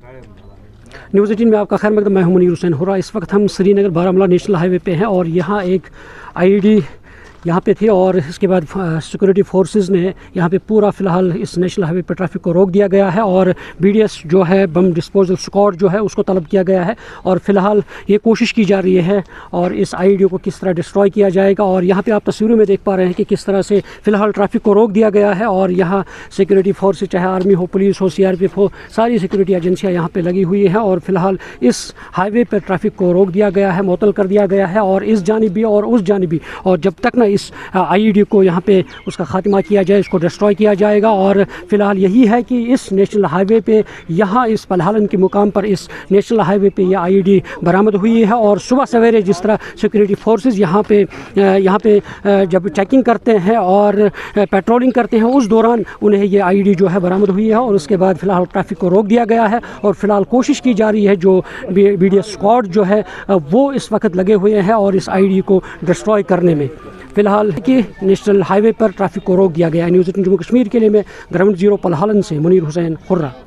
News 18 में आपका खैर मकदम। मैं हूं मुनीर हुसैन हुर्रा। इस वक्त हम श्रीनगर बारामूला नेशनल हाईवे पे हैं और यहाँ एक आईईडी यहाँ पे थे और इसके बाद सिक्योरिटी फोर्सेस ने यहाँ पे पूरा फ़िलहाल इस नेशनल हाईवे पे ट्रैफिक को रोक दिया गया है और बीडीएस जो है बम डिस्पोजल स्क्वाड जो है उसको तलब किया गया है और फ़िलहाल ये कोशिश की जा रही है और इस आईईडी को किस तरह डिस्ट्रॉय किया जाएगा। और यहाँ पे आप तस्वीरों में देख पा रहे हैं कि किस तरह से फ़िलहाल ट्रैफिक को रोक दिया गया है और यहाँ सिक्योरिटी फोर्सेज चाहे आर्मी हो, पुलिस हो, सीआरपीएफ हो, सारी सिक्योरिटी एजेंसियाँ यहाँ पर लगी हुई हैं और फ़िलहाल इस हाईवे पर ट्रैफिक को रोक दिया गया है, मुअत्तल कर दिया गया है और इस जानिब भी और उस जानिब भी। और जब तक ना इस आईईडी को यहाँ पे उसका खात्मा किया जाए, इसको डिस्ट्रॉय किया जाएगा। और फ़िलहाल यही है कि इस नेशनल हाईवे पे यहाँ इस पलहालन के मुकाम पर इस नेशनल हाईवे पे यह आईईडी बरामद हुई है और सुबह सवेरे जिस तरह सिक्योरिटी फोर्सेस यहाँ पे जब चेकिंग करते हैं और पेट्रोलिंग करते हैं उस दौरान उन्हें ये आईईडी जो है बरामद हुई है और उसके बाद फ़िलहाल ट्रैफिक को रोक दिया गया है और फ़िलहाल कोशिश की जा रही है। जो बीडीएस स्क्वाड जो है वो इस वक्त लगे हुए हैं और इस आईईडी को डिस्ट्रॉय करने में। फ़िलहाल कि नेशनल हाईवे पर ट्रैफिक को रोक दिया गया है। न्यूज़ 18 जम्मू कश्मीर के लिए मैं ग्राउंड ज़ीरो पलहालन से मुनीर हुसैन हुर्रा।